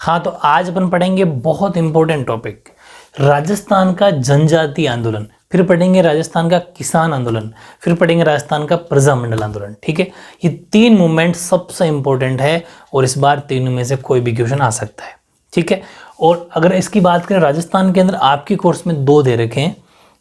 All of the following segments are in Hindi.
हाँ, तो आज अपन पढ़ेंगे बहुत इंपॉर्टेंट टॉपिक, राजस्थान का जनजातीय आंदोलन, फिर पढ़ेंगे राजस्थान का किसान आंदोलन, फिर पढ़ेंगे राजस्थान का प्रजामंडल आंदोलन। ठीक है, ये तीन मूवमेंट सबसे इंपॉर्टेंट है और इस बार तीनों में से कोई भी क्वेश्चन आ सकता है। ठीक है, और अगर इसकी बात करें राजस्थान के अंदर आपके कोर्स में दो दे रखे हैं,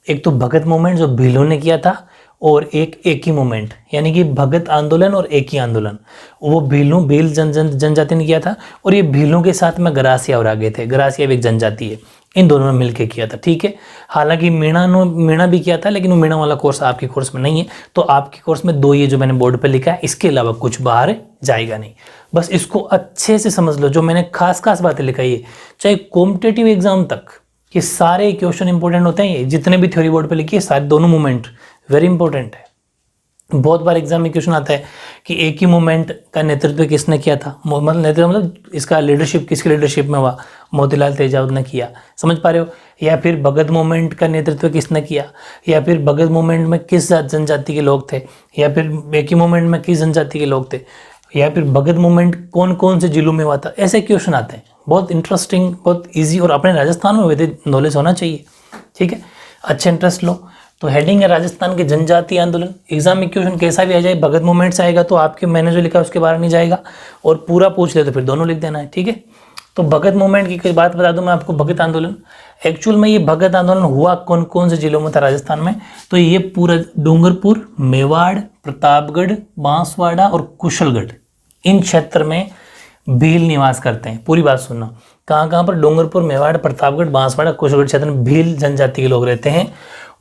एक तो भगत मूवमेंट जो भीलों ने किया था और एक ही मूवमेंट यानी कि भगत आंदोलन और एक ही आंदोलन, वो भील जनजाति ने किया था और ये भीलों के साथ में गरासिया और आगे थे। गरासिया भी एक जनजाति है, इन दोनों ने मिलकर किया था। ठीक है, हालांकि मीणा भी किया था लेकिन वो मीणा वाला कोर्स आपके कोर्स में नहीं है, तो आपके कोर्स में दो ये जो मैंने बोर्ड पर लिखा है, इसके अलावा कुछ बाहर जाएगा नहीं। बस इसको अच्छे से समझ लो, जो मैंने खास बातें लिखाई है, चाहे कॉम्पिटेटिव एग्जाम तक ये सारे क्वेश्चन इंपॉर्टेंट होते हैं। ये जितने भी थ्योरी बोर्ड पे लिखी है सारे दोनों मूवमेंट वेरी इंपॉर्टेंट है। बहुत बार एग्जाम में क्वेश्चन आता है कि एक ही मूवमेंट का नेतृत्व किसने किया था, मतलब इसका लीडरशिप किसकी लीडरशिप में हुआ, मोतीलाल तेजावत ने किया, समझ पा रहे हो, या फिर भगत मूवमेंट का नेतृत्व किसने किया, या फिर भगत मूवमेंट में किस जनजाति के लोग थे, या फिर एक ही मूवमेंट में किस जनजाति के लोग थे, या फिर भगत मूवमेंट कौन कौन से जिलों में हुआ था। ऐसे क्वेश्चन आते हैं, बहुत इंटरेस्टिंग, बहुत ईजी, और अपने राजस्थान में वैसे नॉलेज होना चाहिए। ठीक है, अच्छा इंटरेस्ट लो। तो हेडिंग है राजस्थान के जनजातीय आंदोलन। एग्जाम में क्वेश्चन कैसा भी आ जाए, भगत मूवमेंट से आएगा तो आपके मैंने जो लिखा है उसके बारे में नहीं जाएगा, और पूरा पूछ ले तो फिर दोनों लिख देना है। ठीक है, तो भगत मूवमेंट की कोई बात बता दूं मैं आपको। भगत आंदोलन एक्चुअल में ये भगत आंदोलन हुआ कौन कौन से जिलों में था राजस्थान में, तो ये पूरा डूंगरपुर, मेवाड़, प्रतापगढ़, बांसवाड़ा और कुशलगढ़, इन क्षेत्र में भील निवास करते हैं। पूरी बात सुनना, कहाँ पर, डूंगरपुर, मेवाड़, प्रतापगढ़, बांसवाड़ा, कुशलगढ़ क्षेत्र में भील जनजाति के लोग रहते हैं।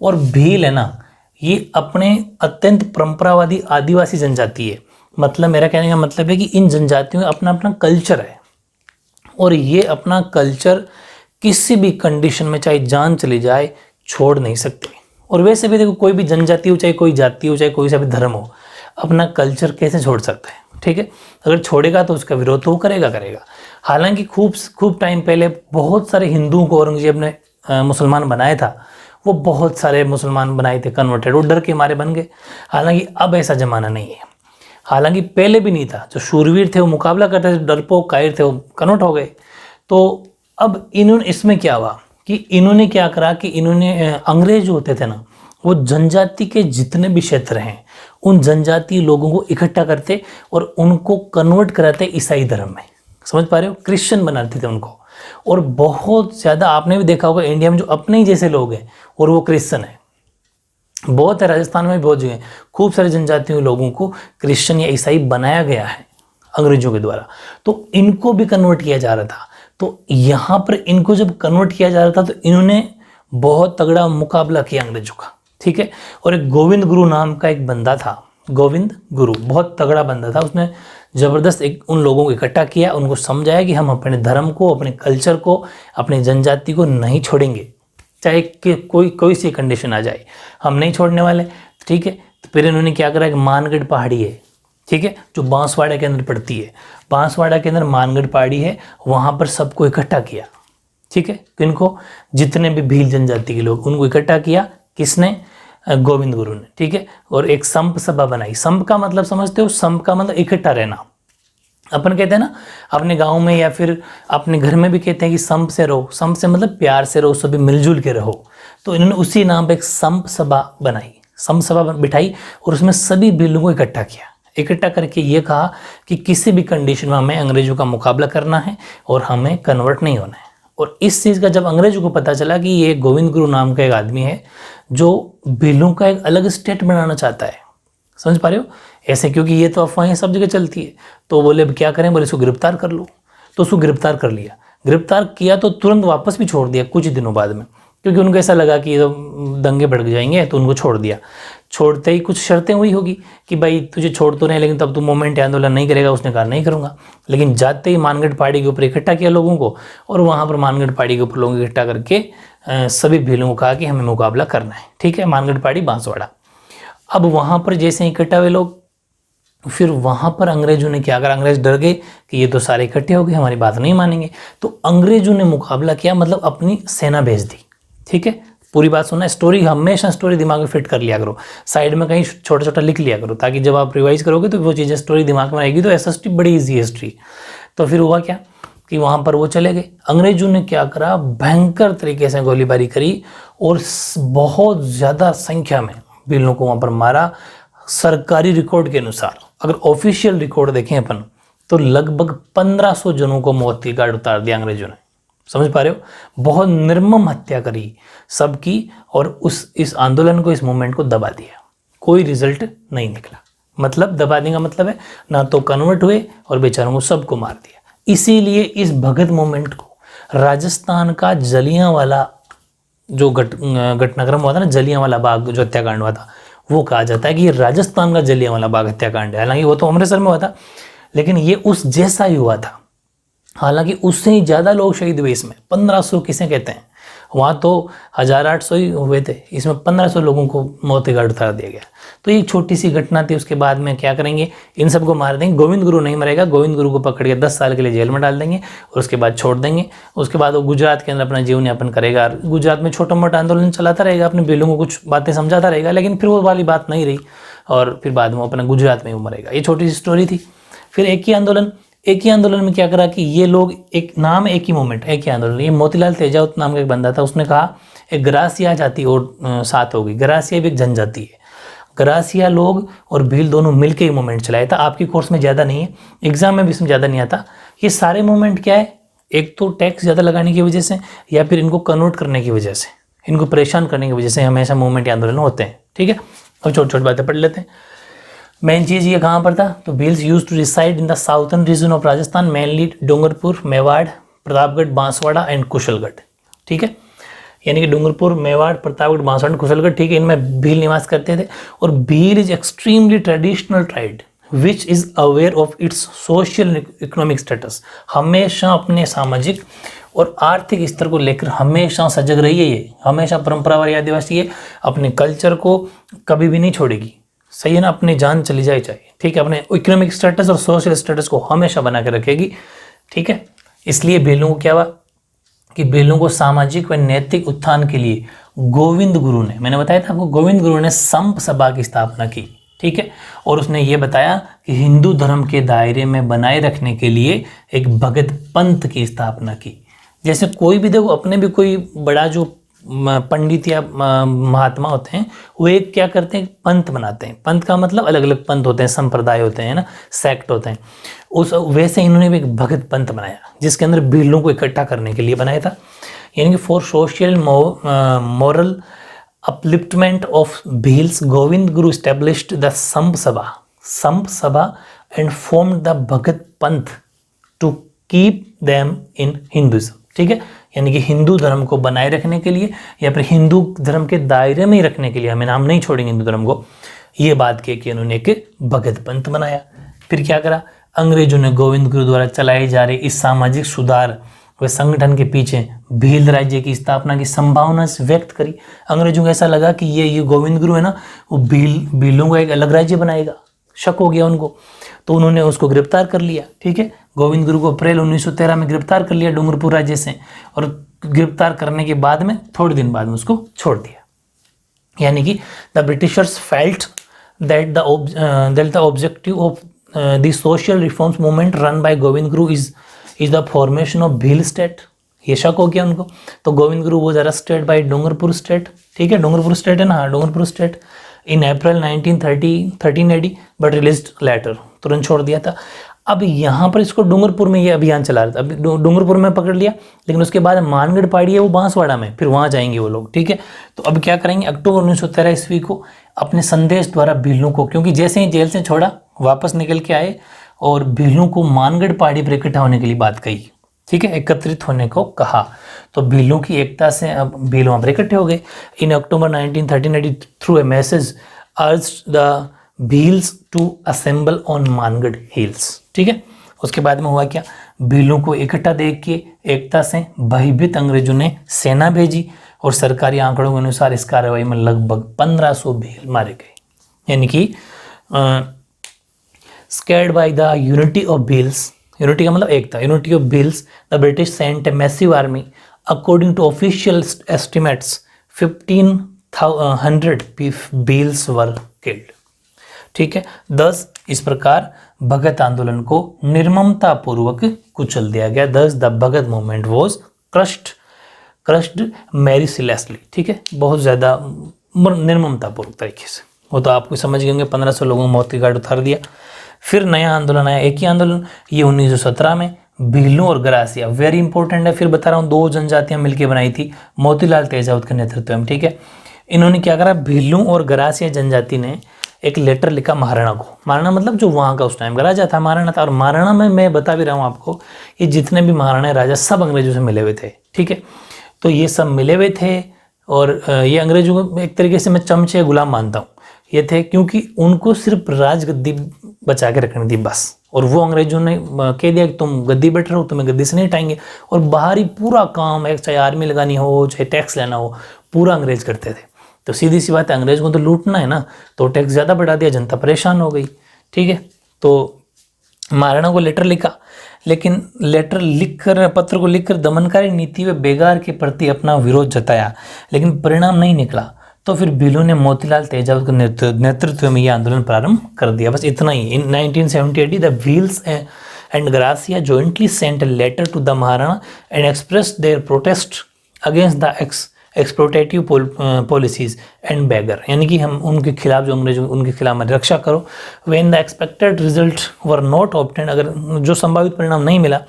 और भील है ना, ये अपने अत्यंत परंपरावादी आदिवासी जनजाति है। मतलब मेरा कहने का मतलब है कि इन जनजातियों में अपना अपना कल्चर है और ये अपना कल्चर किसी भी कंडीशन में, चाहे जान चली जाए, छोड़ नहीं सकते। और वैसे भी देखो, कोई भी जनजाति हो, चाहे कोई जाति हो, चाहे कोई सा भी धर्म हो, अपना कल्चर कैसे छोड़ सकता है। ठीक है, अगर छोड़ेगा तो उसका विरोध तो करेगा। हालांकि खूब टाइम पहले बहुत सारे हिंदुओं को औरंगजेब ने मुसलमान बनाया था, वो बहुत सारे मुसलमान बनाए थे कन्वर्टेड, वो डर के मारे बन गए। हालांकि अब ऐसा जमाना नहीं है, हालांकि पहले भी नहीं था। जो शूरवीर थे वो मुकाबला करते थे, डरपोक कायर थे वो कन्वर्ट हो गए। तो अब इन्होंने, इसमें क्या हुआ कि इन्होंने क्या करा कि इन्होंने अंग्रेज जो होते थे ना, वो जनजाति के जितने भी क्षेत्र हैं उन जनजातीय लोगों को इकट्ठा करते और उनको कन्वर्ट कराते ईसाई धर्म में। समझ पा रहे हो, क्रिश्चियन बनाते थे उनको। और बहुत ज़्यादा आपने भी देखा होगा इंडिया में जो अपने ही जैसे लोग हैं और वो क्रिश्चियन है, बहुत है। राजस्थान में भी बहुत जगह खूब सारे जनजातियों लोगों को क्रिश्चियन या ईसाई बनाया गया है अंग्रेजों के द्वारा, तो इनको भी कन्वर्ट किया जा रहा था। तो यहाँ पर इनको जब कन्वर्ट किया जा रहा था तो इन्होंने बहुत तगड़ा मुकाबला किया अंग्रेजों का। ठीक है, और एक गोविंद गुरु नाम का एक बंदा था, गोविंद गुरु बहुत तगड़ा बंदा था। उसने ज़बरदस्त उन लोगों को इकट्ठा किया, उनको समझाया कि हम अपने धर्म को, अपने कल्चर को, अपनी जनजाति को नहीं छोड़ेंगे, चाहे कि कोई सी कंडीशन आ जाए, हम नहीं छोड़ने वाले। ठीक है, तो फिर इन्होंने क्या करा कि मानगढ़ पहाड़ी है, ठीक है, जो बांसवाड़ा के अंदर पड़ती है, बांसवाड़ा के अंदर मानगढ़ पहाड़ी है, वहाँ पर सबको इकट्ठा किया। ठीक है, इनको जितने भी भील जनजाति के लोग, उनको इकट्ठा किया। किसने? गोविंद गुरु ने। ठीक है, और एक संप सभा बनाई। संप का मतलब समझते हो, संप का मतलब इकट्ठा रहना। अपन कहते हैं ना अपने गांव में या फिर अपने घर में भी कहते हैं कि संप से रहो, संप से मतलब प्यार से रहो, सभी मिलजुल के रहो। तो इन्होंने उसी नाम पे एक संप सभा बनाई, संप सभा बिठाई और उसमें सभी भीलों को इकट्ठा किया। इकट्ठा करके ये कहा कि किसी भी कंडीशन में हमें अंग्रेजों का मुकाबला करना है और हमें कन्वर्ट नहीं होना है। और इस चीज़ का जब अंग्रेजों को पता चला कि ये गोविंद गुरु नाम का एक आदमी है जो भीलों का एक अलग स्टेट बनाना चाहता है, समझ पा रहे हो ऐसे, क्योंकि ये तो अफवाहें सब जगह चलती है, तो बोले अब क्या करें, बोले इसको गिरफ्तार कर लो। तो उसको गिरफ्तार कर लिया, गिरफ्तार किया तो तुरंत वापस भी छोड़ दिया कुछ दिनों बाद में, क्योंकि उनको ऐसा लगा कि ये तो दंगे भड़क जाएंगे, तो उनको छोड़ दिया। छोड़ते ही कुछ शर्तें हुई होगी कि भाई तुझे छोड़ तो नहीं, लेकिन तब तू मूवमेंट आंदोलन नहीं करेगा। उसने कहा नहीं करूँगा, लेकिन जाते ही मानगढ़ पहाड़ी के ऊपर इकट्ठा किया लोगों को, और वहाँ पर मानगढ़ पहाड़ी के ऊपर लोगों को इकट्ठा करके सभी भीलों को कहा कि हमें मुकाबला करना है। ठीक है, मानगढ़ पहाड़ी, बांसवाड़ा। अब वहाँ पर जैसे इकट्ठा हुए लोग, फिर वहाँ पर अंग्रेजों ने क्या करा, अंग्रेज डर गए कि ये तो सारे इकट्ठे हो गए, हमारी बात नहीं मानेंगे। तो अंग्रेजों ने मुकाबला किया, मतलब अपनी सेना भेज दी। ठीक है, पूरी बात सुनना, स्टोरी हमेशा स्टोरी दिमाग में फिट कर लिया करो, साइड में कहीं छोटा छोटा लिख लिया करो, ताकि जब आप रिवाइज करोगे तो वो चीज़ें स्टोरी दिमाग में आएगी। तो एसएसटी बड़ी ईजी हिस्ट्री। तो फिर हुआ क्या कि वहाँ पर वो चले गए। अंग्रेजों ने क्या करा, भयंकर तरीके से गोलीबारी करी और बहुत ज़्यादा संख्या में भीलों को वहाँ पर मारा। सरकारी रिकॉर्ड के अनुसार, अगर ऑफिशियल रिकॉर्ड देखें अपन, तो लगभग 1500 जनों को मौत की घाट उतार दिया अंग्रेजों ने। समझ पा रहे हो, बहुत निर्मम हत्या करी सबकी, और इस आंदोलन को, इस मूवमेंट को दबा दिया। कोई रिजल्ट नहीं निकला। मतलब दबाने का मतलब है ना तो कन्वर्ट हुए और बेचारों को सबको मार दिया। इसीलिए इस भगत मूवमेंट को राजस्थान का जलियांवाला जो घटनाक्रम हुआ था ना, जलियांवाला बाग जो हत्याकांड हुआ था, वो कहा जाता है कि ये राजस्थान का जलियांवाला बाग हत्याकांड है। हालांकि वो तो अमृतसर में हुआ था, लेकिन ये उस जैसा ही हुआ था। हालांकि उससे ही ज़्यादा लोग शहीद हुए इसमें। 1500 किसे कहते हैं, वहाँ तो 1800 ही हुए थे, इसमें 1500 लोगों को मौत के घाट उतार दिया गया। तो ये छोटी सी घटना थी। उसके बाद में क्या करेंगे, इन सबको मार देंगे। गोविंद गुरु नहीं मरेगा, गोविंद गुरु को पकड़ के 10 साल के लिए जेल में डाल देंगे और उसके बाद छोड़ देंगे। उसके बाद वो गुजरात के अंदर अपना जीवन यापन करेगा। गुजरात में छोटा मोटा आंदोलन चलाता रहेगा, अपने बेलों को कुछ बातें समझाता रहेगा, लेकिन फिर वो वाली बात नहीं रही और फिर बाद में अपना गुजरात में वो मरेगा। ये छोटी सी स्टोरी थी। फिर एक ही आंदोलन में क्या करा कि ये लोग, एक नाम एक ही मूवमेंट, एक ही आंदोलन। ये मोतीलाल तेजावत नाम का एक बंदा था, उसने कहा एक गरासिया जाति और साथ हो गई। गरासिया भी एक जनजाति है। गरासिया लोग और भील दोनों मिलकर ये मूवमेंट चलाया था। आपके कोर्स में ज़्यादा नहीं है, एग्जाम में भी इसमें ज़्यादा नहीं आता। ये सारे मूवमेंट क्या है, एक तो टैक्स ज़्यादा लगाने की वजह से, या फिर इनको कन्वर्ट करने की वजह से, इनको परेशान करने की वजह से हमेशा मूवमेंट या आंदोलन होते हैं। ठीक है, अब छोटी छोटी बातें पढ़ लेते हैं। मेन चीज़ ये कहाँ पर था, तो Bhils used to reside in the southern region of Rajasthan, mainly Dungarpur, Mewar, Pratapgarh, Banswara and Kushalgarh. ठीक है, यानी कि डूंगरपुर, मेवाड़, प्रतापगढ़, बांसवाड़ा, कुशलगढ़, ठीक है, इनमें भील निवास करते थे। और Bhil is extremely traditional tribe which is aware of its social economic status. हमेशा अपने सामाजिक और आर्थिक स्तर को लेकर हमेशा सजग रही है। ये हमेशा परंपरावादी आदिवासी है, अपने कल्चर को कभी भी नहीं छोड़ेगी। सही है ना, अपनी जान चली जाए चाहिए। ठीक है, अपने इकोनॉमिक स्टेटस और सोशल स्टेटस को हमेशा बना के रखेगी। ठीक है, इसलिए भीलों को क्या हुआ कि भीलों को सामाजिक व नैतिक उत्थान के लिए गोविंद गुरु ने, मैंने बताया था आपको, गोविंद गुरु ने संप सभा की स्थापना की। ठीक है, और उसने ये बताया कि हिंदू धर्म के दायरे में बनाए रखने के लिए एक भगत पंथ की स्थापना की। जैसे कोई भी देखो, अपने भी कोई बड़ा जो पंडित या महात्मा होते हैं, वो एक क्या करते हैं, पंथ बनाते हैं। पंथ का मतलब अलग अलग पंथ होते हैं, संप्रदाय होते हैं ना, सेक्ट होते हैं। उस वैसे इन्होंने भी एक भगत पंथ बनाया, जिसके अंदर भीलों को इकट्ठा करने के लिए बनाया था। यानी कि for social moral upliftment of Bhils, Govind Guru established the Samp Sabha and formed the Bhagat Panth to keep them in Hinduism. ठीक है, यानी कि हिंदू धर्म को बनाए रखने के लिए या फिर हिंदू धर्म के दायरे में ही रखने के लिए, हमें नाम नहीं छोड़ेंगे हिंदू धर्म को, ये बात कह के उन्होंने एक भगत पंथ बनाया। फिर क्या करा, अंग्रेजों ने गोविंद गुरु द्वारा चलाए जा रहे इस सामाजिक सुधार व संगठन के पीछे भील राज्य की स्थापना की संभावना व्यक्त करी। अंग्रेजों को ऐसा लगा कि ये गोविंद गुरु है ना, वो भीलों का एक अलग राज्य बनाएगा। शक हो गया उनको, तो उन्होंने उसको गिरफ्तार कर लिया। ठीक है, गोविंद गुरु को अप्रैल 1913 में गिरफ्तार कर लिया डूंगरपुर राज्य से, और गिरफ्तार करने के बाद में थोड़े दिन बाद में उसको छोड़ दिया। यानी कि the Britishers felt that the objective of the social reforms movement run by Govind Guru is the formation of Bhil state. ये शक हो गया उनको, तो Govind Guru was arrested by Dungarpur state. ठीक है, डूंगरपुर स्टेट है ना, हाँ, Dungarpur state in April 1913 AD but released later, तुरंत छोड़ दिया था। अब यहाँ पर इसको डूंगरपुर में ये अभियान चला रहा था। अब डूंगरपुर में पकड़ लिया, लेकिन उसके बाद मानगढ़ पहाड़ी है वो बांसवाड़ा में, फिर वहाँ जाएंगे वो लोग। ठीक है, तो अब क्या करेंगे, अक्टूबर 1913 ईस्वी को अपने संदेश द्वारा भीलों को, क्योंकि जैसे ही जेल से छोड़ा वापस निकल के आए और भीलों को मानगढ़ पहाड़ी पर इकट्ठा होने के लिए बात कही। ठीक है, एकत्रित होने को कहा, तो भीलों की एकता से अब भील वहाँ पर इकट्ठे हो गए। In October 1913 through a message urged the Bhils to assemble on Mangarh hills. ठीक है, उसके बाद में हुआ क्या, भीलों को इकट्ठा देख के एकता से भयभीत अंग्रेजों ने सेना भेजी और सरकारी आंकड़ों के अनुसार इस कार्रवाई में लगभग 1500 भील मारे गए। यानी कि scared by the unity of Bhils, unity का मतलब एकता, unity of Bhils, the British sent a massive army. According to official estimates 1500 Bhils were killed. ठीक है, 10 इस प्रकार भगत आंदोलन को निर्ममता पूर्वक कुचल दिया गया। Thus the Bhagat movement was crushed mercilessly, ठीक है, बहुत ज़्यादा निर्ममतापूर्वक तरीके से। वो तो आपको समझ गए होंगे, 1500 लोगों को मौत की घाट उतार दिया। फिर नया आंदोलन आया, एक ही आंदोलन, ये 1917 में भीलू और गरासिया, वेरी इंपॉर्टेंट है। फिर बता रहा हूँ, दो जनजातियां मिलकर बनाई थी मोतीलाल तेजावत के नेतृत्व में, ठीक है। इन्होंने क्या करा, भीलू और गरासिया जनजाति ने एक लेटर लिखा महाराणा को। महाराणा मतलब जो वहाँ का उस टाइम का राजा था, महाराणा था। और महाराणा में मैं बता भी रहा हूँ आपको, ये जितने भी महाराणा राजा सब अंग्रेजों से मिले हुए थे, ठीक है। तो ये सब मिले हुए थे और ये अंग्रेजों को एक तरीके से मैं चमचे गुलाम मानता हूँ ये थे, क्योंकि उनको सिर्फ राजगद्दी बचा के रखनी थी बस। और वो अंग्रेजों ने कह दिया कि तुम गद्दी बैठ रहो, तुम्हें गद्दी से नहीं हटाएंगे। और बाहरी पूरा काम, एक चाहे आर्मी लगानी हो, चाहे टैक्स लेना हो, पूरा अंग्रेज करते थे। तो सीधी सी बात है, अंग्रेज को तो लूटना है ना, तो टैक्स ज़्यादा बढ़ा दिया, जनता परेशान हो गई, ठीक है। तो महाराणा को लेटर लिखा, लेकिन लेटर लिखकर, पत्र को लिखकर दमनकारी नीति व बेगार के प्रति अपना विरोध जताया, लेकिन परिणाम नहीं निकला। तो फिर भीलू ने मोतीलाल तेजावत के नेतृत्व में यह आंदोलन प्रारंभ कर दिया, बस इतना ही। In 1978 the Bhils and Garasia jointly sent a letter to the Maharana and expressed their protest against the exploitative policies and begar, यानी कि हम उनके खिलाफ, जो अंग्रेजों उनके खिलाफ हमारी रक्षा करो। When the expected result were not obtained, अगर जो संभावित परिणाम नहीं मिला,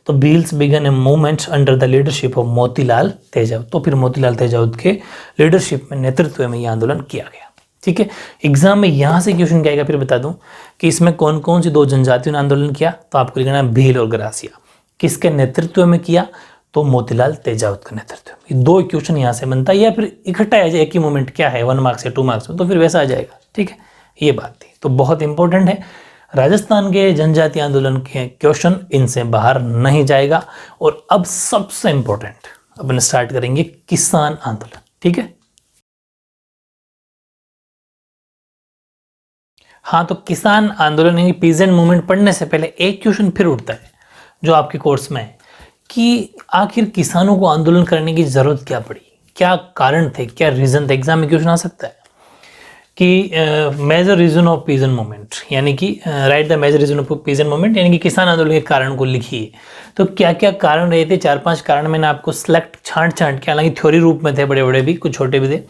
तो Bhils began a movement under the leadership of Motilal Tejawat. तो फिर मोतीलाल तेजावत के लीडरशिप में, नेतृत्व में यह आंदोलन किया गया, ठीक है। एग्जाम में यहाँ से क्वेश्चन क्या आएगा, फिर बता दूं कि इसमें कौन कौन सी दो जनजातियों ने आंदोलन किया। तो आपको लिखना है भील और गरासिया। किसके नेतृत्व में किया, तो मोतीलाल तेजावत का नेतृत्व। ये दो क्वेश्चन यहाँ से बनता है, या फिर इकट्ठा आ जाए एक ही मोमेंट क्या है, 1 मार्क्स या 2 मार्क्स में, तो फिर वैसा आ जाएगा, ठीक है। ये बात थी, तो बहुत इंपॉर्टेंट है। राजस्थान के जनजातीय आंदोलन के क्वेश्चन इनसे बाहर नहीं जाएगा। और अब सबसे इंपॉर्टेंट अपन स्टार्ट करेंगे किसान आंदोलन, ठीक है। हाँ, तो किसान आंदोलन यानी पीजेंट मूवमेंट पढ़ने से पहले एक क्वेश्चन फिर उठता है जो आपके कोर्स में है कि आखिर किसानों को आंदोलन करने की जरूरत क्या पड़ी, क्या कारण थे, क्या रीजन थे। एग्जाम में क्वेश्चन आ सकता है कि major reason of peasant movement, यानी कि right the major reason of peasant movement, यानी कि किसान आंदोलन के कारण को लिखिए। तो क्या क्या कारण रहे थे, 4-5 कारण मैंने आपको सिलेक्ट छांट के, हालांकि थ्योरी रूप में थे, बड़े बड़े भी, कुछ छोटे भी थे,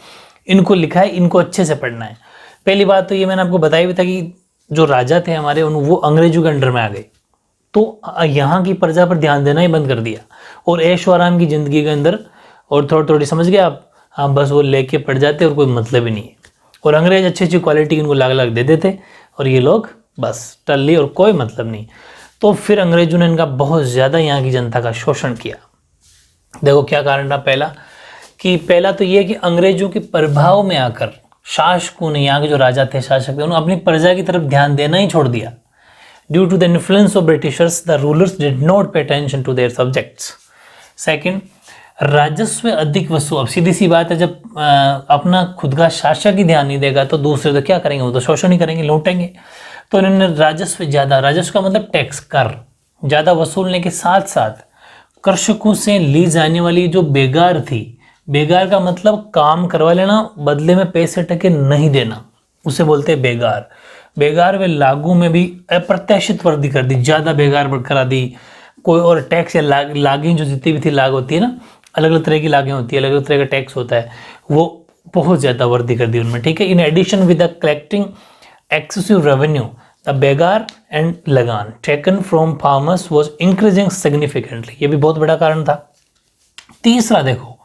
इनको लिखा है, इनको अच्छे से पढ़ना है। पहली बात तो ये मैंने आपको बताया भी था कि जो राजा थे हमारे, वो अंग्रेजों के अंडर में आ गए, तो यहाँ की प्रजा पर ध्यान देना ही बंद कर दिया और ऐशो आराम की जिंदगी के अंदर, और थोड़ी थोड़ी समझ गए आप, हाँ बस वो लेके पड़ जाते और कोई मतलब ही नहीं है। और अंग्रेज अच्छी अच्छी क्वालिटी इनको लाग लाग दे देते और ये लोग बस टल्ली और कोई मतलब नहीं। तो फिर अंग्रेजों ने इनका बहुत ज़्यादा यहाँ की जनता का शोषण किया। देखो क्या कारण था। पहला तो ये कि अंग्रेजों के प्रभाव में आकर शासकों ने, यहाँ के जो राजा थे, शासक थे, उन्होंने अपनी प्रजा की तरफ ध्यान देना ही छोड़ दिया। Due to the influence of Britishers the rulers did not pay attention to their subjects. Second, राजस्व अधिक वसूल। अब सीधी सी बात है, जब अपना खुद का शासक ही ध्यान नहीं देगा तो दूसरे तो क्या करेंगे, वो तो शोषण ही करेंगे, लूटेंगे। तो इन्होंने राजस्व ज़्यादा, राजस्व का मतलब टैक्स, कर ज़्यादा वसूलने के साथ साथ कृषकों से ली जाने वाली जो बेगार थी, बेगार का मतलब काम करवा लेना, बदले में पैसे टके नहीं देना, उसे बोलते हैं बेगार। बेगार वे लागू में भी अप्रत्याशित वृद्धि कर दी, ज़्यादा बेगार करा दी। कोई और टैक्स या लागें जो जितनी भी थी, लाग होती है ना, अलग अलग तरह की लागें होती है, अलग अलग तरह का टैक्स होता है, वो बहुत ज़्यादा वृद्धि कर दी उनमें, ठीक है। In addition with the collecting excessive revenue the begar and lagan taken from farmers was increasing significantly, ये भी बहुत बड़ा कारण था। तीसरा देखो,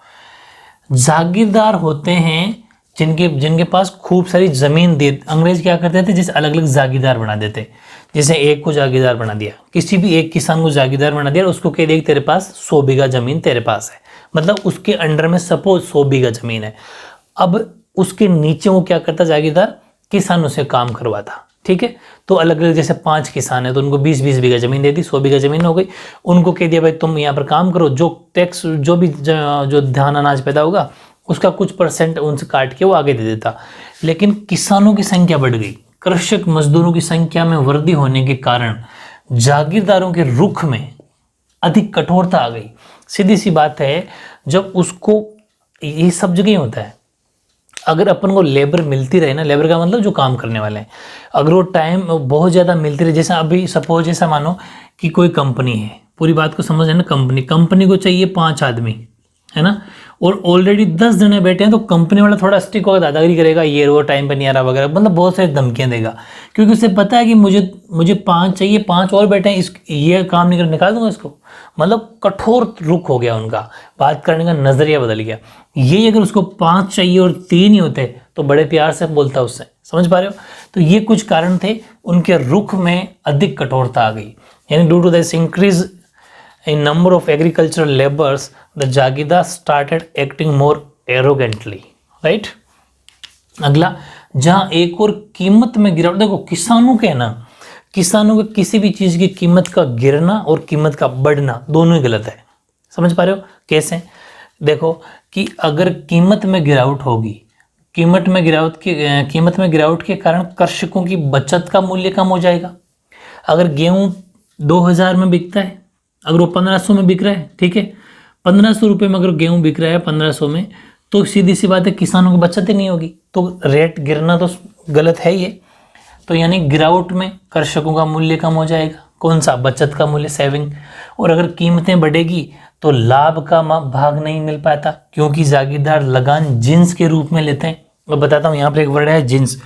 जागीरदार होते हैं जिनके पास खूब सारी जमीन दे, अंग्रेज क्या करते थे, जैसे अलग अलग जागीरदार बना देते। जैसे एक को जागीरदार बना दिया, किसी भी एक किसान को जागीरदार बना दिया, उसको कह दिया तेरे पास 100 बीघा जमीन तेरे पास है, मतलब उसके अंडर में सपोज 100 बीघा जमीन है। अब उसके नीचे वो क्या करता, जागीरदार किसानों से काम करवाता, ठीक है। तो अलग अलग, जैसे 5 किसान है तो उनको 20-20 बीघा जमीन दे दी, 100 बीघा जमीन हो गई। उनको कह दिया भाई तुम यहाँ पर काम करो, जो टैक्स, जो भी जो धान अनाज पैदा होगा उसका कुछ % उनसे काट के वो आगे दे देता। लेकिन किसानों की संख्या बढ़ गई, कृषक मजदूरों की संख्या में वृद्धि होने के कारण जागीरदारों के रुख में अधिक कठोरता आ गई। सीधी सी बात है, जब उसको, ये सब जगह होता है, अगर अपन को लेबर मिलती रहे ना, लेबर का मतलब जो काम करने वाले हैं, अगर वो टाइम बहुत ज़्यादा मिलती रहे, जैसे अभी सपोज ऐसा मानो कि कोई कंपनी है, पूरी बात को समझ है ना, कंपनी को चाहिए 5 आदमी, है ना, और ऑलरेडी 10 जने बैठे हैं, तो कंपनी वाला थोड़ा स्ट्रिक्ट होगा, दादागिरी करेगा, ये वो टाइम पे नहीं आ रहा वगैरह, मतलब बहुत सारी धमकियां देगा, क्योंकि उसे पता है कि मुझे 5 चाहिए, 5 और बैठे हैं, ये काम नहीं कर, निकाल दूंगा इसको। मतलब कठोर रुख हो गया उनका, बात करने का नजरिया बदल गया। ये अगर उसको 5 चाहिए और 3 ही होते तो बड़े प्यार से बोलता उससे, समझ पा रहे हो। तो ये कुछ कारण थे, उनके रुख में अधिक कठोरता आ गई, यानी due to this increase in number of agricultural labours the jagirdar started acting more arrogantly, right. अगला, जहां एक और कीमत में गिरावट, देखो किसानों के ना, किसानों के किसी भी चीज की कीमत का गिरना और कीमत का बढ़ना दोनों ही गलत है, समझ पा रहे हो कैसे। देखो कि अगर कीमत में गिरावट होगी, कीमत में गिरावट के कारण कृषकों की बचत का मूल्य कम हो जाएगा। अगर गेहूं 2000 में बिकता है, अगर वो 1500 में बिक रहा है, ठीक है, 1500 रुपये में अगर गेहूं बिक रहा है 1500 में, तो सीधी सी बात है किसानों की बचत ही नहीं होगी, तो रेट गिरना तो गलत है ही। तो यानी गिरावट में कृषकों का मूल्य कम हो जाएगा, कौन सा, बचत का मूल्य, सेविंग। और अगर कीमतें बढ़ेगी तो लाभ का भाग नहीं मिल पाता, क्योंकि जागीरदार लगान जिन्स के रूप में लेते हैं। मैं बताता हूँ, यहाँ पर एक वर्ड है जिन्स।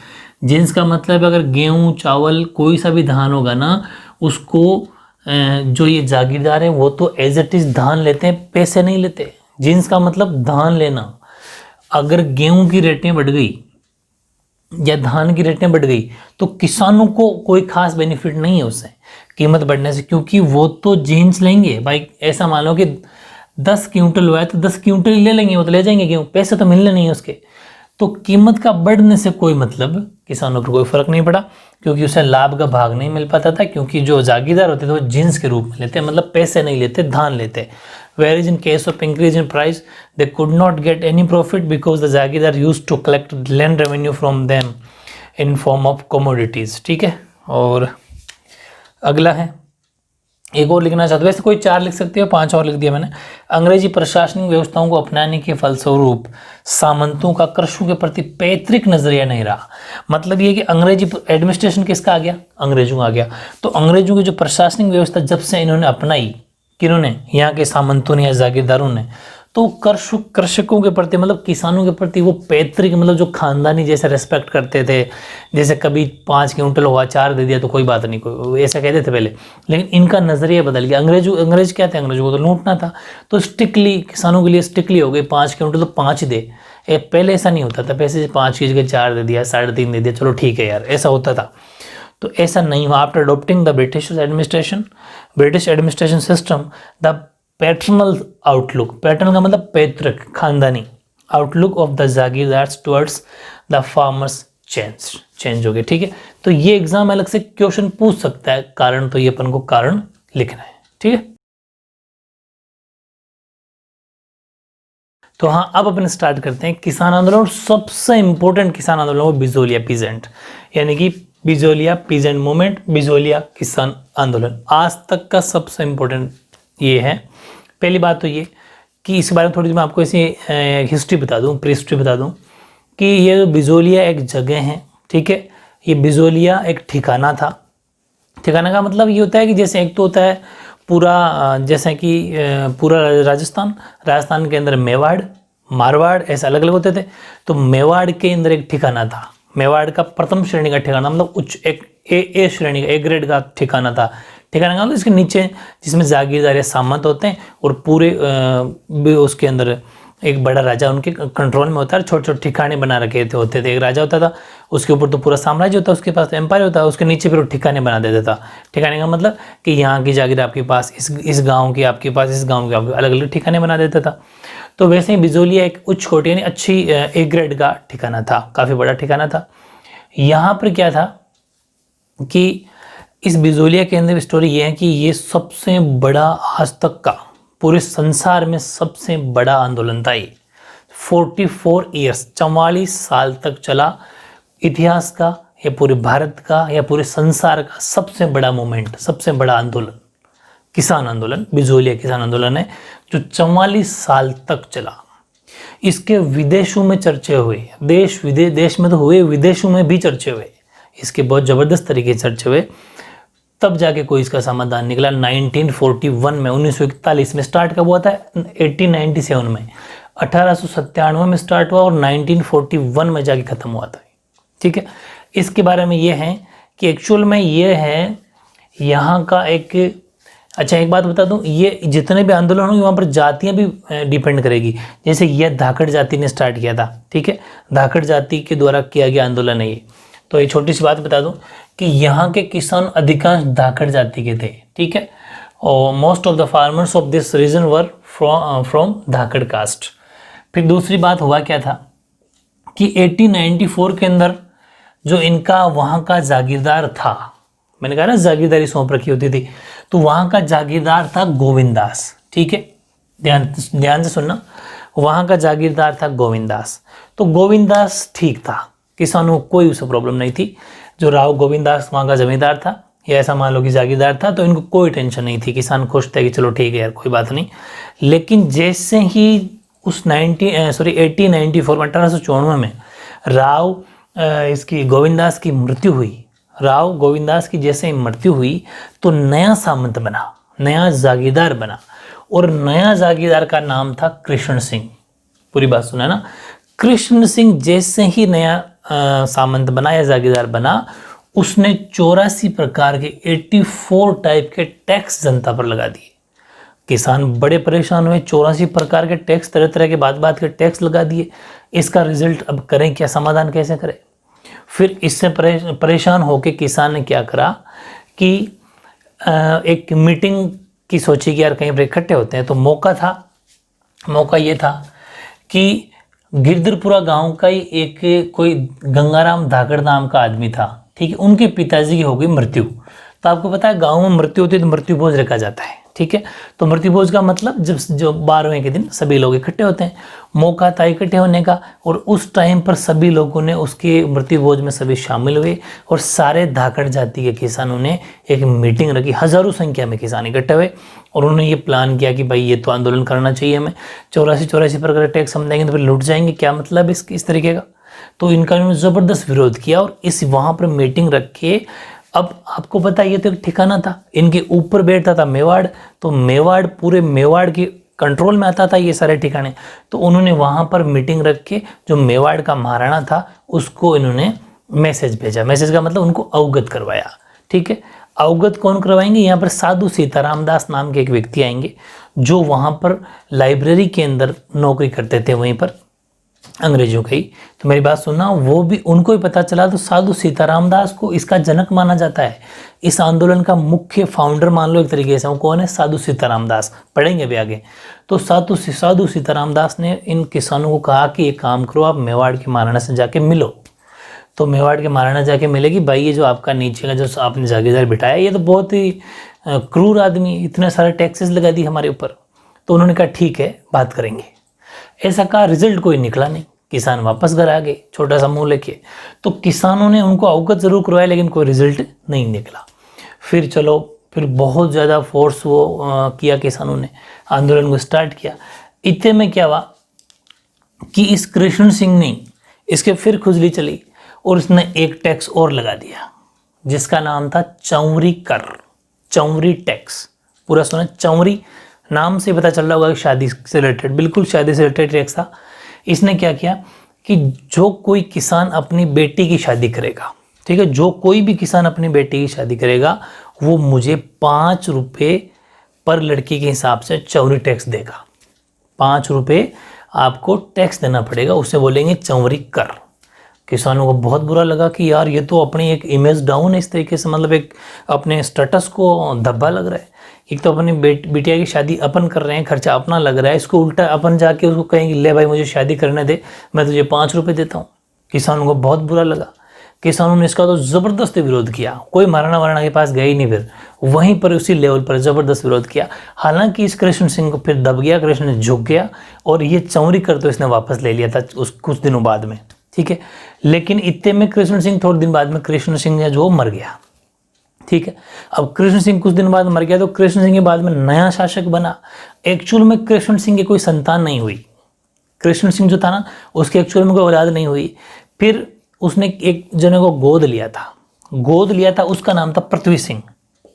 जिन्स का मतलब अगर गेहूं, चावल, कोई सा भी धान होगा ना, उसको जो ये जागीरदार है वो तो एज इट इज धान लेते हैं, पैसे नहीं लेते। जिन्स का मतलब धान लेना। अगर गेहूं की रेटें बढ़ गई या धान की रेटें बढ़ गई तो किसानों को कोई खास बेनिफिट नहीं है उससे, कीमत बढ़ने से, क्योंकि वो तो जिन्स लेंगे भाई। ऐसा मान लो कि 10 क्विंटल हुआ है तो 10 क्विंटल ले लेंगे, वो तो ले जाएंगे गेहूं, पैसे तो मिलने नहीं है उसके। तो कीमत का बढ़ने से कोई मतलब किसानों पर कोई फर्क नहीं पड़ा, क्योंकि उसे लाभ का भाग नहीं मिल पाता था, क्योंकि जो जागीरदार होते थे वो जिन्स के रूप में लेते, मतलब पैसे नहीं लेते, धान लेते। Whereas in case of increase in price they could not get any profit because the jagirdar used to collect land revenue from them in form of commodities, ठीक है। और अगला है, एक और लिखना चाहते हो, वैसे कोई 4 लिख सकते हो, 5 और लिख दिया मैंने। अंग्रेजी प्रशासनिक व्यवस्थाओं को अपनाने के फलस्वरूप सामंतों का कृषकों के प्रति पैतृक नजरिया नहीं रहा। मतलब ये कि अंग्रेजी एडमिनिस्ट्रेशन किसका आ गया, अंग्रेजों का आ गया। तो अंग्रेजों की जो प्रशासनिक व्यवस्था जब से इन्होंने अपनाई, किन्होंने, यहाँ के सामंतों ने या जागीरदारों ने, तो कृषकों के प्रति, मतलब किसानों के प्रति वो पैतृक, मतलब जो खानदानी जैसे रेस्पेक्ट करते थे, जैसे कभी 5 क्विंटल हुआ 4 दे दिया तो कोई बात नहीं, कोई ऐसा कहते थे पहले, लेकिन इनका नजरिया बदल गया। अंग्रेज क्या थे, अंग्रेजों को तो लूटना था, तो स्ट्रिक्टली किसानों के लिए स्ट्रिक्टली हो गए, 5 क्विंटल तो 5 ही दे। पहले ऐसा नहीं होता था, पैसे 5 की जगह 4 दे दिया, 3.5 दे दिया, चलो ठीक है यार, ऐसा होता था। तो ऐसा नहीं हुआ। After adopting the British administration system, the paternal outlook, paternal का मतलब पैतृक, खानदानी, outlook of the jagirdars towards the farmers change हो गए, ठीक है। तो ये एग्जाम अलग से क्वेश्चन पूछ सकता है, कारण, तो ये अपन को कारण लिखना है, ठीक है। तो हाँ, अब अपन स्टार्ट करते हैं किसान आंदोलन। और सबसे इंपॉर्टेंट किसान आंदोलन वो बिजोलिया पीजेंट, यानी कि बिजोलिया पीजेंट मूवमेंट, बिजोलिया किसान आंदोलन आज तक का सबसे इंपॉर्टेंट ये है। पहली बात तो ये कि इस बारे में थोड़ी सी मैं आपको ऐसी हिस्ट्री बता दूं, प्री हिस्ट्री बता दूं कि ये बिजोलिया एक जगह है, ठीक है। ये बिजोलिया एक ठिकाना था। ठिकाना का मतलब ये होता है कि जैसे एक तो होता है पूरा, जैसे कि पूरा राजस्थान के अंदर मेवाड़, मारवाड़, ऐसे अलग अलग होते थे। तो मेवाड़ के अंदर एक ठिकाना था, मेवाड़ का प्रथम श्रेणी का ठिकाना, मतलब उच्च एक ए श्रेणी का, ए ग्रेड का ठिकाना था। ठिकाना का मतलब इसके नीचे जिसमें जागीरदार या सामंत होते हैं, और पूरे उसके अंदर एक बड़ा राजा उनके कंट्रोल में होता है, छोटे छोटे ठिकाने बना रखे होते थे। एक राजा होता था, उसके ऊपर तो पूरा साम्राज्य होता है, उसके पास एम्पायर होता है, उसके नीचे फिर वो ठिकाने बना देता था। ठिकाने का मतलब कि यहाँ की जागीर आपके पास, इस गाँव की आपके पास, इस गाँव के आपके, अलग अलग ठिकाने बना देता था। तो वैसे ही बिजोलिया एक उच्च कोटि यानी अच्छी ए ग्रेड का ठिकाना था, काफ़ी बड़ा ठिकाना था। यहाँ पर क्या था कि इस बिजोलिया के अंदर स्टोरी ये है कि ये सबसे बड़ा आज तक का, पूरे संसार में सबसे बड़ा आंदोलन था ये। 44 ईयर्स, 44 साल तक चला। इतिहास का या पूरे भारत का या पूरे संसार का सबसे बड़ा मूवमेंट, सबसे बड़ा आंदोलन किसान आंदोलन, बिजोलिया किसान आंदोलन है, जो 44 साल तक चला। इसके विदेशों में चर्चे हुए, देश में तो हुए, विदेशों में भी चर्चे हुए, इसके बहुत ज़बरदस्त तरीके से चर्चे हुए। तब जाके कोई इसका समाधान निकला 1941 में। 1941 में स्टार्ट कब हुआ था? 1897 में, 1897 में स्टार्ट हुआ और 1941 में जाके ख़त्म हुआ था। ठीक है, इसके बारे में ये है कि एक्चुअल में ये है यहाँ का एक, अच्छा एक बात बता दूं, ये जितने भी आंदोलन होंगे वहाँ पर जातियाँ भी डिपेंड करेगी। जैसे यह धाकड़ जाति ने स्टार्ट किया था, ठीक है, धाकड़ जाति के द्वारा किया गया आंदोलन है ये। तो ये छोटी सी बात बता दूं कि यहाँ के किसान अधिकांश धाकड़ जाति के थे, ठीक है, और most of the farmers of this region were from Dhakad caste. फिर दूसरी बात हुआ क्या था कि 1894 के अंदर जो इनका वहाँ का जागीरदार था, मैंने कहा ना जागीरदारी सौंप रखी होती थी, तो वहाँ का जागीरदार था गोविंदास। ठीक है, ध्यान से सुनना, वहाँ का जागीरदार था गोविंदास। तो गोविंदास ठीक था, किसानों को कोई उससे प्रॉब्लम नहीं थी। जो राव गोविंदास वहाँ का जमींदार था या ऐसा मान लो कि जागीरदार था, तो इनको कोई टेंशन नहीं थी, किसान खुश थे कि चलो ठीक है यार कोई बात नहीं। लेकिन जैसे ही उस 1894 में 1894 में राव इसकी गोविंदास की मृत्यु हुई, राव गोविंदास की जैसे ही मृत्यु हुई तो नया सामंत बना, नया जागीरदार बना, और नया जागीरदार का नाम था कृष्ण सिंह। पूरी बात सुना ना, कृष्ण सिंह जैसे ही नया सामंत बना या जागीरदार बना, उसने 84 प्रकार के 84 टाइप के टैक्स जनता पर लगा दिए। किसान बड़े परेशान हुए, 84 प्रकार के टैक्स, तरह तरह के बात के टैक्स लगा दिए। इसका रिजल्ट अब करें क्या, समाधान कैसे करें? फिर इससे परेशान होकर किसान ने क्या करा कि एक मीटिंग की सोची कि यार कहीं पर इकट्ठे होते हैं। तो मौका ये था कि गिरधरपुरा गांव का ही एक कोई गंगाराम धाकड़ नाम का आदमी था, ठीक है, उनके पिताजी की हो गई मृत्यु। तो आपको पता है गांव में मृत्यु होती है तो मृत्यु भोज रखा जाता है, ठीक है। तो मृत्यु भोज का मतलब जब जो 12वें के दिन सभी लोग इकट्ठे होते हैं, मौका था इकट्ठे होने का, और उस टाइम पर सभी लोगों ने उसके मृत्यु भोज में सभी शामिल हुए और सारे धाकड़ जाति के किसानों ने एक मीटिंग रखी। हजारों संख्या में किसान इकट्ठे हुए और उन्होंने ये प्लान किया कि भाई ये तो आंदोलन करना चाहिए हमें, 84 पर अगर टैक्स हम देंगे तो फिर लुट जाएंगे, क्या मतलब इस तरीके का। तो इनका उन्होंने ज़बरदस्त विरोध किया और इस वहाँ पर मीटिंग रख के, अब आपको पता है ये तो एक ठिकाना था, इनके ऊपर बैठता था मेवाड़, तो मेवाड़ पूरे मेवाड़ के कंट्रोल में आता था ये सारे ठिकाने। तो उन्होंने वहाँ पर मीटिंग रख के जो मेवाड़ का महाराणा था उसको इन्होंने मैसेज भेजा। मैसेज का मतलब उनको अवगत करवाया, ठीक है। अवगत कौन करवाएंगे? यहाँ पर साधु सीताराम दास नाम के एक व्यक्ति आएंगे जो वहाँ पर लाइब्रेरी के अंदर नौकरी करते थे, वहीं पर अंग्रेजों की। तो मेरी बात सुनना, वो भी उनको ही पता चला। तो साधु सीताराम दास को इसका जनक माना जाता है, इस आंदोलन का मुख्य फाउंडर मान लो एक तरीके से। वो कौन है? साधु सीताराम दास, पढ़ेंगे भी आगे। तो साधु सीताराम दास ने इन किसानों को कहा कि एक काम करो, आप मेवाड़ के महाराणा से जाके मिलो। तो मेवाड़ के महाराणा जाके मिलेगी, भाई ये जो आपका नीचे का जो आपने जागीरदार बिठाया ये तो बहुत ही क्रूर आदमी, इतने सारे टैक्सेस लगा दी हमारे ऊपर। तो उन्होंने कहा ठीक है बात करेंगे। ऐसा कहा, रिजल्ट कोई निकला नहीं, किसान वापस घर आ गए छोटा सा मुंह लेके। तो किसानों ने उनको अवगत जरूर करवाया लेकिन कोई रिजल्ट नहीं निकला। फिर बहुत ज़्यादा फोर्स वो किया किसानों ने, आंदोलन को स्टार्ट किया। इतने में क्या हुआ कि इस कृष्ण सिंह ने इसके फिर खुजली चली और उसने एक टैक्स और लगा दिया जिसका नाम था चौरी कर, चौरी टैक्स। पूरा सुना, चौरी नाम से पता चल रहा होगा कि शादी से रिलेटेड, बिल्कुल शादी से रिलेटेड टैक्स था। इसने क्या किया कि जो कोई किसान अपनी बेटी की शादी करेगा, ठीक है, जो कोई भी किसान अपनी बेटी की शादी करेगा वो मुझे 5 रुपये पर लड़की के हिसाब से चौरी टैक्स देगा। 5 रुपये आपको टैक्स देना पड़ेगा, उसे बोलेंगे चौरी कर। किसानों को बहुत बुरा लगा कि यार ये तो अपनी एक इमेज डाउन है इस तरीके से, मतलब एक अपने स्टेटस को धब्बा लग रहा है। एक तो अपनी बिटिया की शादी अपन कर रहे हैं, खर्चा अपना लग रहा है, इसको उल्टा अपन जाके उसको कहेंगे ले भाई मुझे शादी करने दे, मैं तुझे 5 रुपये देता हूँ। किसानों को बहुत बुरा लगा, किसानों ने इसका तो ज़बरदस्त विरोध किया। कोई महाराणा वाराणा के पास गए ही नहीं, फिर वहीं पर उसी लेवल पर ज़बरदस्त विरोध किया। हालांकि इस कृष्ण सिंह को फिर दब गया, कृष्ण ने झुक गया और ये चौरी कर तो इसने वापस ले लिया था उस कुछ दिनों बाद में, ठीक है। लेकिन इतने में कृष्ण सिंह थोड़े दिन बाद में कृष्ण सिंह ने जो मर गया, ठीक है। अब कृष्ण सिंह कुछ दिन बाद मर गया तो कृष्ण सिंह के बाद में नया शासक बना। एक्चुअल में कृष्ण सिंह की कोई संतान नहीं हुई, कृष्ण सिंह जो था ना, उसके एक्चुअल में कोई औलाद नहीं हुई। फिर उसने एक जने को गोद लिया था, उसका नाम था पृथ्वी सिंह।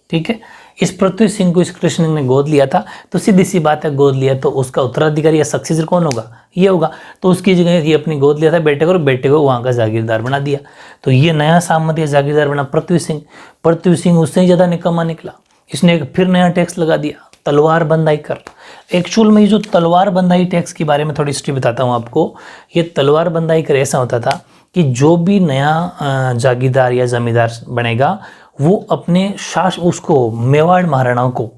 ठीक है, इस पृथ्वी सिंह को इस कृष्ण सिंह ने गोद लिया था। तो सीधी सी बात है, गोद लिया तो उसका उत्तराधिकारी या सक्सेसर कौन होगा, ये होगा। तो उसकी जगह ये अपनी गोद लिया था बेटे को, और बेटे को वहाँ का जागीरदार बना दिया। तो ये नया सामंत या जागीरदार बना पृथ्वी सिंह। पृथ्वी सिंह उससे ही ज़्यादा निकम्मा निकला। इसने एक फिर नया टैक्स लगा दिया, तलवार बंदाई कर। एक्चुअल में ये जो तलवार बंदाई टैक्स के बारे में थोड़ी हिस्ट्री बताता हूँ आपको। ये तलवार बंदाई कर ऐसा होता था कि जो भी नया जागीरदार या जमींदार बनेगा, वो अपने उसको मेवाड़ महाराणाओं को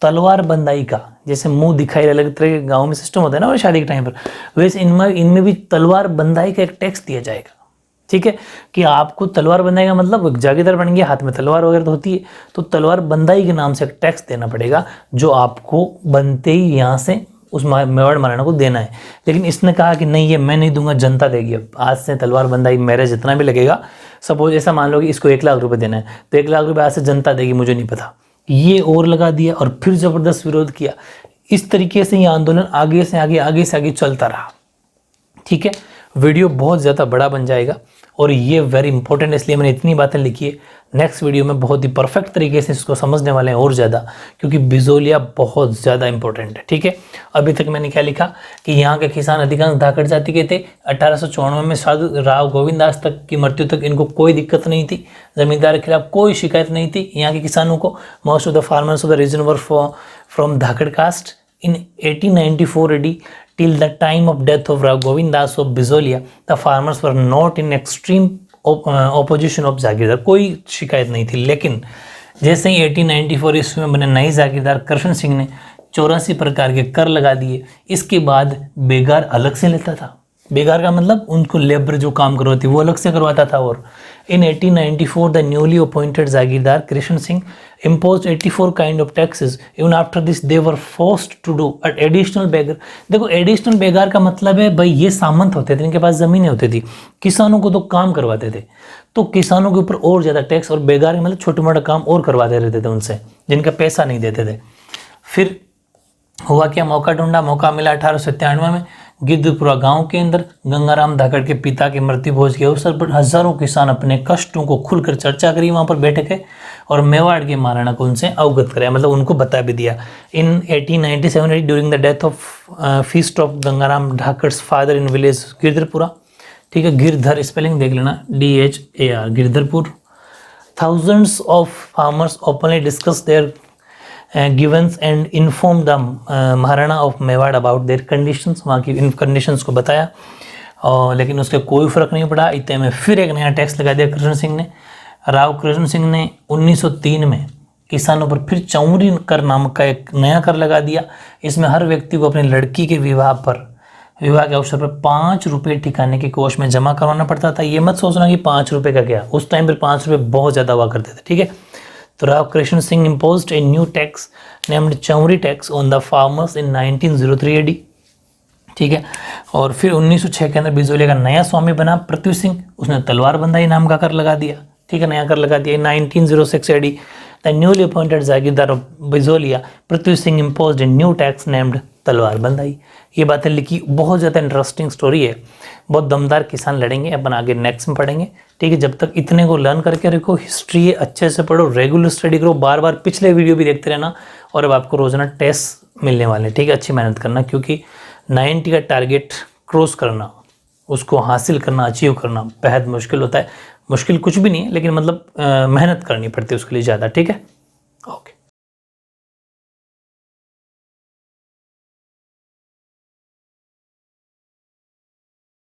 तलवार बंदाई का, जैसे मुंह दिखाई अलग तरह के गाँव में सिस्टम होता है ना, और शादी के टाइम पर, वैसे इनमें भी तलवार बंदाई का एक टैक्स दिया जाएगा। ठीक है, कि आपको तलवार बंदाई का मतलब जागीरदार बन गया, हाथ में तलवार वगैरह तो होती है, तो तलवार बंदाई के नाम से एक टैक्स देना पड़ेगा, जो आपको बनते ही यहाँ से उस मेवाड़ महाराणा को देना है। लेकिन इसने कहा कि नहीं, ये मैं नहीं दूंगा, जनता देगी। अब आज से तलवार बंदाई मेरे जितना भी लगेगा, सपोज ऐसा मान लो कि इसको 1 लाख रुपए देना है, तो 1 लाख रुपए आज से जनता देगी, मुझे नहीं पता। ये और लगा दिया और फिर जबरदस्त विरोध किया। इस तरीके से ये आंदोलन आगे से आगे चलता रहा। ठीक है, वीडियो बहुत ज़्यादा बड़ा बन जाएगा और ये वेरी इंपॉर्टेंट, इसलिए मैंने इतनी बातें लिखी है। नेक्स्ट वीडियो में बहुत ही परफेक्ट तरीके से इसको समझने वाले हैं और ज़्यादा, क्योंकि बिजोलिया बहुत ज़्यादा इंपॉर्टेंट है। ठीक है, अभी तक मैंने क्या लिखा कि यहाँ के किसान अधिकांश धाकड़ जाति के थे। 1894 में साधु राव गोविंद दास तक की मृत्यु तक इनको कोई दिक्कत नहीं थी, जमींदार के खिलाफ कोई शिकायत नहीं थी। यहाँ के किसानों को, most of the farmers of the region were from Dhakad caste. In 1894 AD, till the time of death of Rao Govind Das of Bizolia, the farmers were not in extreme opposition of जागीरदार, कोई शिकायत नहीं थी। लेकिन जैसे ही 1894 ईस्वी में बने नए जागीरदार कृष्ण सिंह ने 84 प्रकार के कर लगा दिए। इसके बाद बेगार अलग से लेता था। बेगार का मतलब उनको लेबर जो काम करवाती वो अलग से करवाता था। और in 1894 the newly appointed jagirdar Krishna Singh imposed 84 kind of taxes. Even after this they were forced to do an additional beggar. देखो, एडिशनल बेगार का मतलब है भाई, ये सामंत होते थे, इनके पास ज़मीनें होती थी, किसानों को तो काम करवाते थे, तो किसानों के ऊपर और ज़्यादा टैक्स, और बेगार का मतलब छोटा मोटा काम और करवाते रहते थे उनसे, जिनका पैसा नहीं देते थे। फिर हुआ क्या, मौका ढूंढा, मौका मिला 1897 में गिद्धपुरा गांव के अंदर गंगाराम धाकड़ के पिता की मृत्यु भोज के अवसर पर हजारों किसान अपने कष्टों को खुलकर चर्चा करी वहां पर बैठे थे, और मेवाड़ के महाराणा को उनसे अवगत कराया, मतलब उनको बता भी दिया। In 1897 during the death of feast of Gangaram Dhakad's father in village Girdharpura. ठीक है, गिरधर स्पेलिंग देख लेना, DHAR, Girdharpur. Thousands of farmers openly discuss their grievances and inform the Maharana of Mewar about their conditions, वहाँ की इन कंडीशंस को बताया। और लेकिन उसके कोई फर्क नहीं पड़ा। इतने में फिर एक नया टैक्स लगा दिया कृष्ण सिंह ने। राव कृष्ण सिंह ने 1903 में किसानों पर फिर चौरी कर नामक का एक नया कर लगा दिया। इसमें हर व्यक्ति को अपनी लड़की के विवाह के अवसर पर 5 रुपये ठिकाने के कोष में जमा करवाना पड़ता था। ये मत सोचना कि 5 रुपये का क्या, उस टाइम पर 5 रुपये बहुत ज़्यादा हुआ करते थे। ठीक है, तो Rao Krishna Singh imposed a new tax named Chauri tax on the farmers in 1903 AD। ठीक है, और फिर 1906 के अंदर बिजोलिया का नया स्वामी बना पृथ्वी सिंह, उसने तलवार बंदाई नाम का कर लगा दिया। ठीक है, नया कर लगा दिया। 1906 AD the newly appointed jagirdar of Bijolia Prithvi Singh imposed a new tax named तलवार बंदाई। ये बातें लिखी, बहुत ज़्यादा इंटरेस्टिंग स्टोरी है, बहुत दमदार किसान लड़ेंगे, अपन आगे नेक्स्ट में पढ़ेंगे। ठीक है, जब तक इतने को लर्न करके रखो, हिस्ट्री है, अच्छे से पढ़ो, रेगुलर स्टडी करो, बार बार पिछले वीडियो भी देखते रहना, और अब आपको रोजाना टेस्ट मिलने वाले हैं। ठीक है, अच्छी मेहनत करना, क्योंकि 90 का टारगेट क्रॉस करना, उसको हासिल करना, अचीव करना बेहद मुश्किल होता है। मुश्किल कुछ भी नहीं है, लेकिन मतलब मेहनत करनी पड़ती है उसके लिए ज़्यादा। ठीक है।